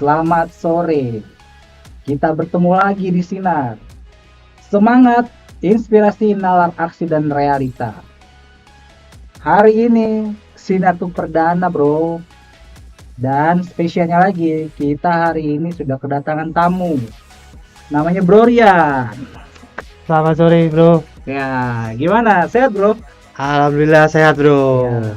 Selamat sore. Kita bertemu lagi di Sinar. Semangat, inspirasi, nalar aksi dan realita. Hari ini Sinar tuh perdana, bro. Dan spesialnya lagi, kita hari ini sudah kedatangan tamu. Namanya Bro Rian. Selamat sore bro. Ya, gimana? Sehat, bro? Alhamdulillah sehat bro. Ya.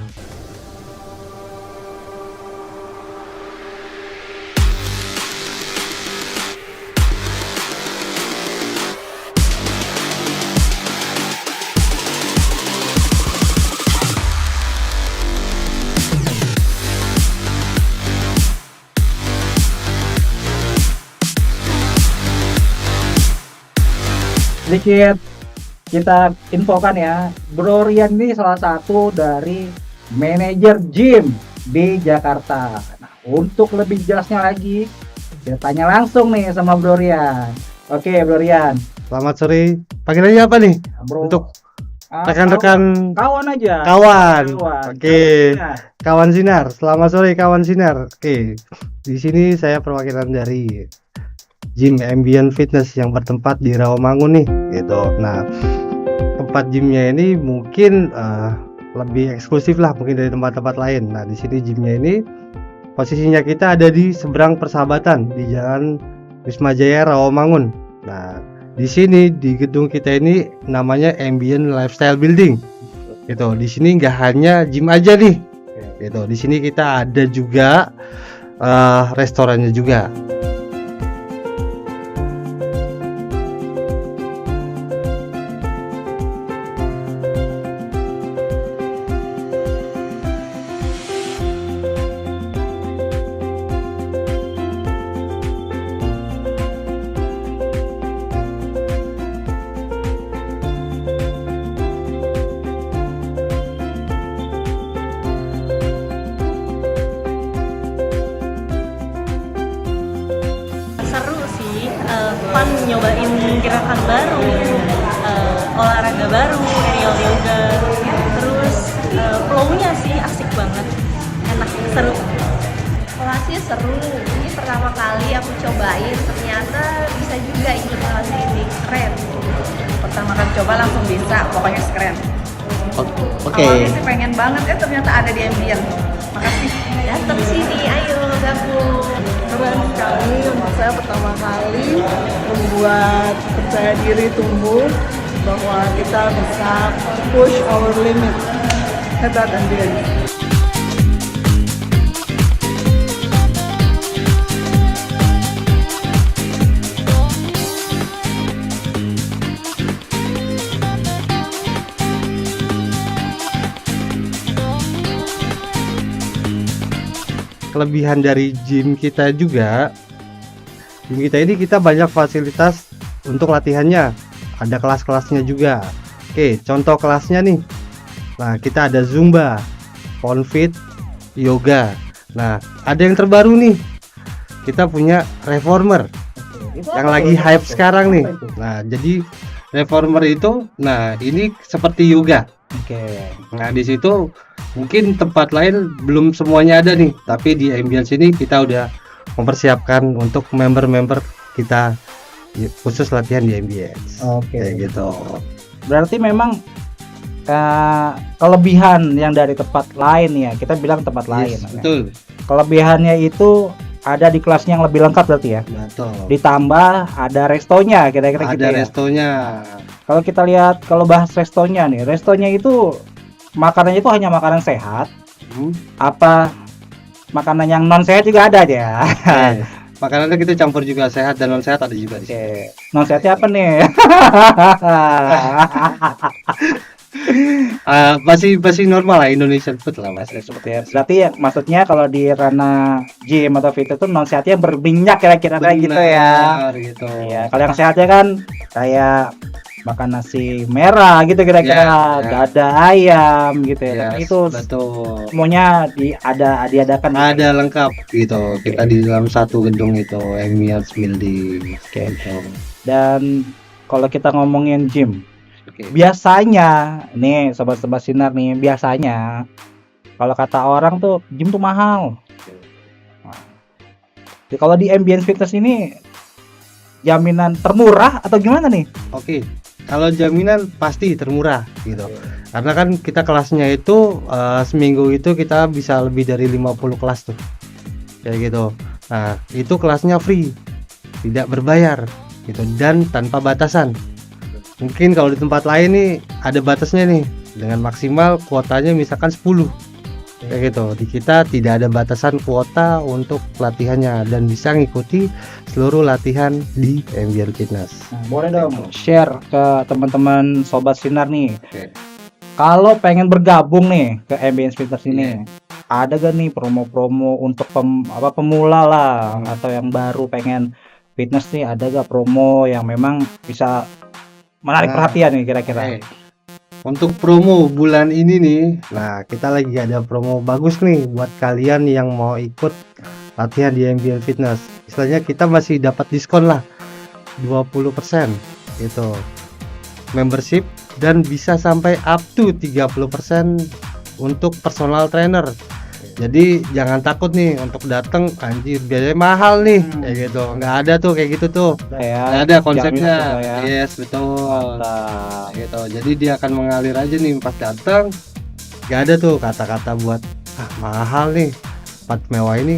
Sedikit kita infokan ya, Bro Rian ini salah satu dari manajer gym di Jakarta. Nah, untuk lebih jelasnya lagi, kita tanya langsung nih sama Bro Rian. Oke, Bro Rian. Selamat sore. Panggilannya apa nih? Bro, Untuk rekan-rekan kawan aja. kawan. Kawan. Oke. Kawan. Kawan Sinar. Selamat sore kawan Sinar. Oke. Di sini saya perwakilan dari Gym Ambient Fitness yang bertempat di Rawamangun nih, gitu. Nah, tempat gymnya ini mungkin lebih eksklusif lah mungkin dari tempat-tempat lain. Nah, di sini gymnya ini posisinya kita ada di seberang Persahabatan di Jalan Wisma Jaya Rawamangun. Nah, di sini di gedung kita ini namanya Ambient Lifestyle Building. Gitu. Di sini nggak hanya gym aja nih. Gitu. Di sini kita ada juga restorannya juga. Seru sih, fun nyobain gerakan baru, olahraga baru, aerial yoga, terus flow-nya sih asik banget, enak, seru. Kelasnya seru, ini pertama kali aku cobain, ternyata bisa juga ikut kelas ini, keren. Pertama kali coba langsung bisa, pokoknya keren. Oke. Awalnya sih pengen banget, ternyata ada di Ambient. Makasih. Datang sini, ayo gabung. Keren sekali untuk saya pertama kali membuat percaya diri tumbuh bahwa kita bisa push our limit. Hebat Ambient. Kelebihan dari gym kita juga, gym kita ini kita banyak fasilitas untuk latihannya, ada kelas-kelasnya juga. Oke, contoh kelasnya nih, nah kita ada Zumba, Poundfit, Yoga. Nah, ada yang terbaru nih, kita punya Reformer yang lagi hype sekarang nih. Nah, jadi Reformer itu, nah ini seperti yoga. Oke. Nah, di situ mungkin tempat lain belum semuanya ada nih, tapi di Ambience ini kita udah mempersiapkan untuk member-member kita khusus latihan di Ambience. Oke. Kayak gitu. Berarti memang kelebihan yang dari tempat lain ya, kita bilang tempat lain. Yes, ya. betul. Kelebihannya itu ada di kelasnya yang lebih lengkap berarti ya. Betul. Ditambah ada restonya kira-kira gitu Ada ya. restonya. Kalau kita lihat, kalau bahas restonya nih, restonya itu makanannya itu hanya makanan sehat, apa makanan yang non sehat juga ada aja. Makanannya kita campur juga, sehat dan non sehat ada juga di sini. Oke, non sehatnya apa nih? Masih normal lah, Indonesian food lah mas. Seperti ya. Berarti ya, maksudnya kalau di ranah gym atau fit itu non sehatnya berminyak kira-kira kayak gitu ya. Benar, gitu. Iya, kalau yang sehatnya kan kayak makan nasi merah gitu kira-kira, Ya. dada ayam gitu ya. Yes, Tapi itu betul. semuanya diadakan. Ada lengkap gitu. Kita di dalam satu gedung itu, Ambience Building. Gitu. Dan kalau kita ngomongin gym, Oke. biasanya nih sobat-sobat Sinar nih, biasanya kalau kata orang tuh gym tuh mahal. Nah, Kalau di Ambience Fitness ini jaminan termurah atau gimana nih? Oke, kalau jaminan pasti termurah gitu. Karena kan kita kelasnya itu seminggu itu kita bisa lebih dari 50 kelas tuh. Kayak gitu. Nah, itu kelasnya free. Tidak berbayar gitu dan tanpa batasan. Mungkin kalau di tempat lain nih ada batasnya nih. Dengan maksimal kuotanya misalkan 10. Kayak gitu. Di kita tidak ada batasan kuota untuk latihannya dan bisa ngikuti seluruh latihan di Ambient Fitness. Nah, boleh dong share ke teman-teman sobat sinar nih. Oke. Kalau pengen bergabung nih ke Ambience Fitness ini, ada gak nih promo-promo untuk pemula lah atau yang baru pengen fitness nih, ada gak promo yang memang bisa menarik perhatian nih kira-kira? Untuk promo bulan ini nih, nah kita lagi ada promo bagus nih buat kalian yang mau ikut latihan di Ambient Fitness. Istilahnya kita masih dapat diskon lah 20% gitu. Membership dan bisa sampai up to 30% untuk personal trainer. Jadi jangan takut nih untuk datang, anjir biayanya mahal nih kayak gitu. Nggak ada tuh kayak gitu tuh. Nggak ada konsepnya. Yes, betul. Gitu. Jadi dia akan mengalir aja nih pas datang. Nggak ada tuh kata-kata buat mahal nih. Tempat mewah ini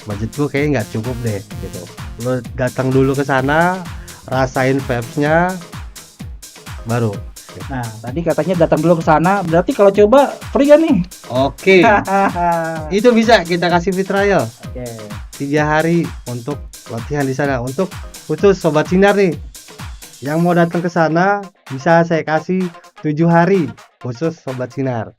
budget gue kayaknya nggak cukup deh gitu. Lo datang dulu ke sana, rasain vibes-nya baru. Nah, tadi katanya datang dulu ke sana, berarti kalau coba free kan nih? Oke. Itu bisa kita kasih free trial. Oke. 3 hari untuk latihan di sana. Untuk khusus sobat sinar nih yang mau datang ke sana, bisa saya kasih 7 hari khusus sobat sinar.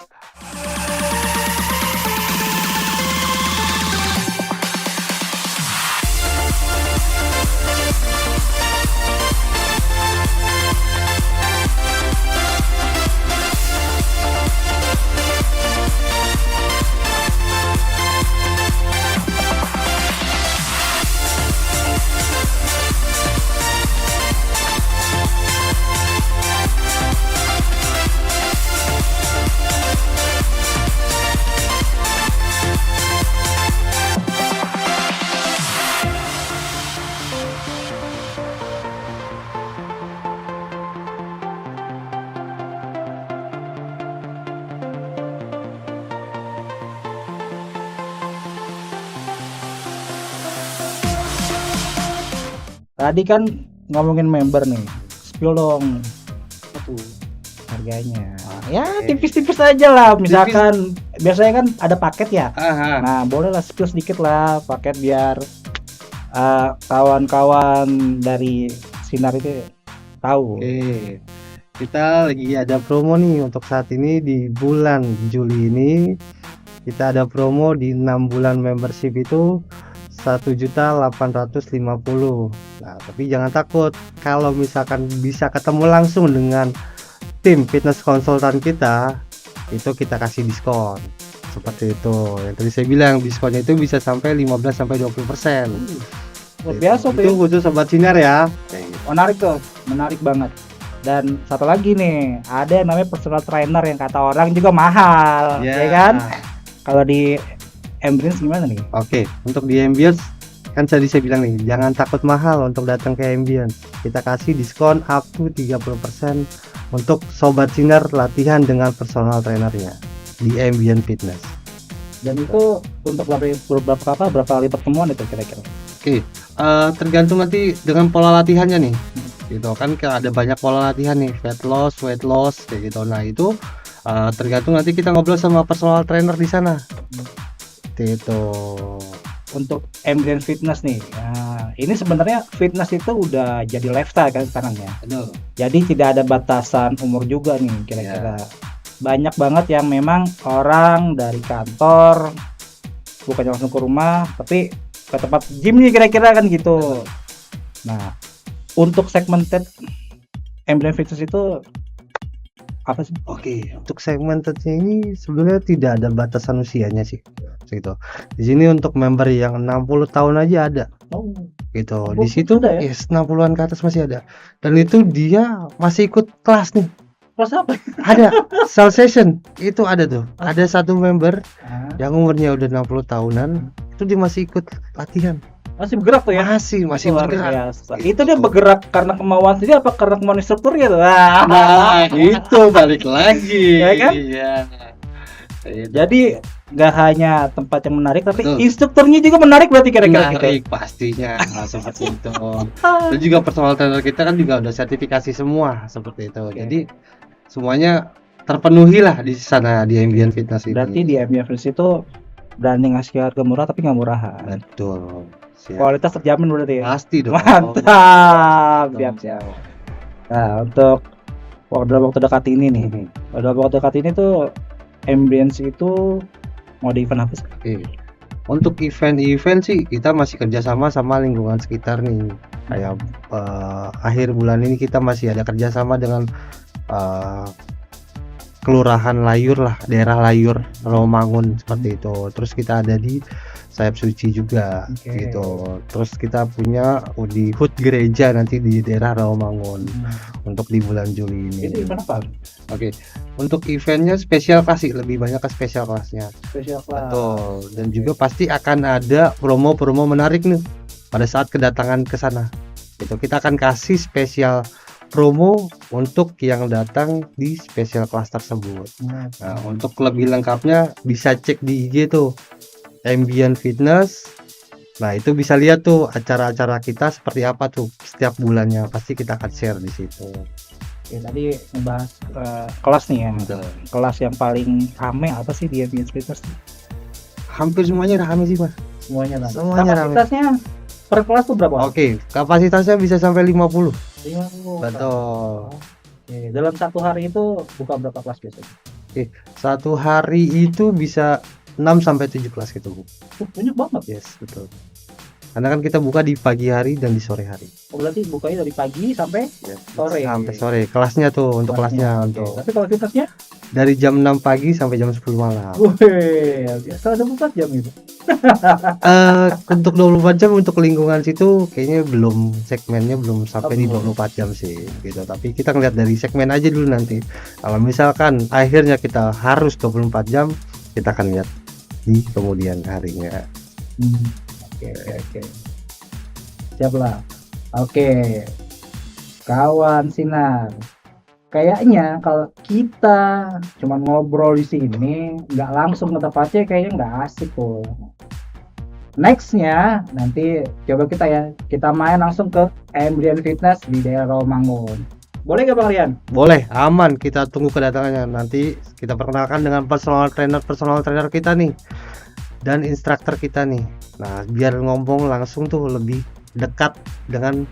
Tadi kan ngomongin member nih, spill dong harganya. Ya tipis-tipis aja lah, misalkan biasanya kan ada paket ya. Nah boleh lah spill sedikit lah paket biar kawan-kawan dari sinar itu tahu. Oke. Kita lagi ada promo nih untuk saat ini di bulan Juli ini. Kita ada promo di 6 bulan membership itu 1.850.000. Nah, tapi jangan takut kalau misalkan bisa ketemu langsung dengan tim fitness konsultan kita, itu kita kasih diskon. Seperti itu. Yang tadi saya bilang diskonnya itu bisa sampai 15 sampai 20%. Luar biasa tuh. Itu khusus sobat sinar ya. Menarik tuh, menarik banget. Dan satu lagi nih, ada yang namanya personal trainer yang kata orang juga mahal, ya kan? Kalau di Ambience gimana nih? Oke, untuk di Ambience kan tadi saya bilang nih, jangan takut mahal untuk datang ke Ambience. Kita kasih diskon up to 30% untuk sobat sinar latihan dengan personal trainernya di Ambient Fitness. Dan itu untuk berapa kali pertemuan itu kira-kira? Oke, tergantung nanti dengan pola latihannya nih. Gitu kan ada banyak pola latihan nih, fat loss, weight loss kayak gitu. Nah, itu tergantung nanti kita ngobrol sama personal trainer di sana. Itu untuk Ambience Fitness nih. Nah, ini sebenarnya fitness itu udah jadi lifestyle kan sekarang ya. Betul. Jadi tidak ada batasan umur juga nih kira-kira. Banyak banget yang memang orang dari kantor bukannya langsung ke rumah tapi ke tempat gym nih kira-kira kan gitu. Nah, untuk segmented Ambience Fitness itu apa sih? Oke, untuk segmentednya ini sebenarnya tidak ada batasan usianya sih. Gitu. Di sini untuk member yang 60 tahun aja ada. Oh, Gitu. Di situ ada ya? yes, 60-an ke atas masih ada. Dan itu dia masih ikut kelas nih. Kelas apa? Ada self session. Itu ada tuh. Ada satu member yang umurnya udah 60 tahunan, itu dia masih ikut latihan. Masih bergerak tuh ya? masih Luar bergerak. biasa. Itu dia bergerak karena kemauan sendiri apa karena kemauan instrukturnya tuh? Nah, itu balik lagi. Ya kan? Iya. Jadi nggak hanya tempat yang menarik, tapi Betul. instrukturnya juga menarik berarti kira-kira gitu. menarik pastinya seperti itu. Dan juga personal trainer kita kan juga udah sertifikasi semua seperti itu. Jadi semuanya terpenuhi lah di sana di Ambient Fitness ini. Berarti di Ambient Fitness itu berani ngasih harga murah tapi nggak murahan. Betul. Siap. Kualitas terjamin berarti ya. Pasti dong. Mantap, siap. Nah, untuk dalam waktu dekat ini nih, dalam waktu dekat ini tuh Ambience itu mau di event apa sih? Oke. Untuk event-event sih kita masih kerjasama sama lingkungan sekitar nih. Kayak akhir bulan ini kita masih ada kerjasama dengan Kelurahan Layur lah, daerah Layur, Rawamangun seperti itu. Terus kita ada di Sayap Suci juga, gitu. Terus kita punya di HUT gereja nanti di daerah Rawamangun untuk di bulan Juli ini. Itu event apa? Oke, untuk eventnya spesial kelas sih, lebih banyak ke spesial kelasnya. Spesial kelas. Betul. Dan juga pasti akan ada promo-promo menarik nih pada saat kedatangan ke sana. Itu kita akan kasih spesial promo untuk yang datang di spesial kelas tersebut. Nah, untuk lebih lengkapnya bisa cek di IG tuh Ambient Fitness. Nah, itu bisa lihat tuh acara-acara kita seperti apa tuh setiap bulannya. Pasti kita akan share di situ. Oke, tadi ngebahas kelas nih ya. Betul. Kelas yang paling rame apa sih di Ambient Fitness? Hampir semuanya rame sih, Mas. Semuanya rame. Semuanya rame. Kapasitasnya per kelas tuh berapa? Oke, kapasitasnya bisa sampai 50. 50. Betul. Oke, dalam satu hari itu buka berapa kelas biasanya? Satu hari itu bisa 6 sampai 7 kelas gitu, Bu. Banyak banget. Yes, betul. Karena kan kita buka di pagi hari dan di sore hari. Oh, berarti bukanya dari pagi sampai sore. Sampai sore. Kelasnya tuh untuk kelasnya Oke. untuk Tapi kalau fitnessnya? dari jam 6 pagi sampai jam 10 malam. Wih, biasa 24 jam itu. Untuk 24 jam untuk lingkungan situ kayaknya belum, segmennya belum sampai di 24 jam sih gitu. Tapi kita ngeliat dari segmen aja dulu nanti. Kalau misalkan akhirnya kita harus 24 jam, kita akan lihat di kemudian harinya. Oke. Siap lah. Oke. Kawan Sinar. Kayaknya kalau kita cuma ngobrol di sini, nggak langsung ke tempatnya, kayaknya nggak asik tuh. Nextnya nanti coba kita main langsung ke Ambient Fitness di daerah Rawamangun. Boleh nggak Bang Rian? Boleh, aman. Kita tunggu kedatangannya. Nanti kita perkenalkan dengan personal trainer kita nih dan instruktur kita nih. Nah, biar ngomong langsung tuh lebih dekat dengan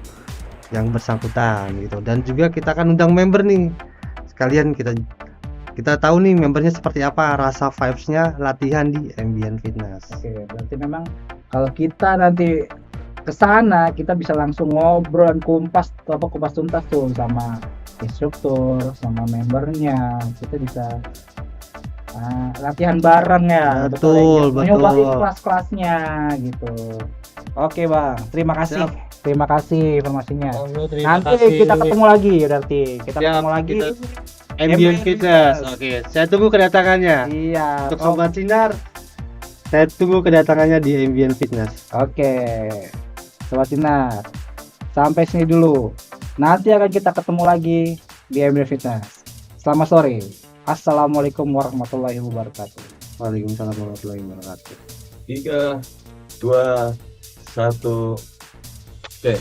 yang bersangkutan gitu. Dan juga kita akan undang member nih. Sekalian kita tahu nih membernya seperti apa, rasa vibes-nya latihan di Ambient Fitness. Oke, berarti memang kalau kita nanti ke sana kita bisa langsung ngobrol dan kumpas tuntas tuh sama instruktur, sama membernya. Kita bisa latihan bareng ya. Betul. Nyobain kelas-kelasnya gitu. Oke Bang, terima kasih. Siap. Terima kasih informasinya. Terima Nanti kita ketemu lagi berarti. Kita ketemu lagi. Ambient Fitness. Oke, saya tunggu kedatangannya. Iya. Untuk Sobat Sinar, saya tunggu kedatangannya di Ambient Fitness. Oke. Sobat Sinar, sampai sini dulu. Nanti akan kita ketemu lagi di Ambient Fitness. Selamat sore. Assalamualaikum warahmatullahi wabarakatuh. Waalaikumsalam warahmatullahi wabarakatuh. 3, 2, 1. Oke.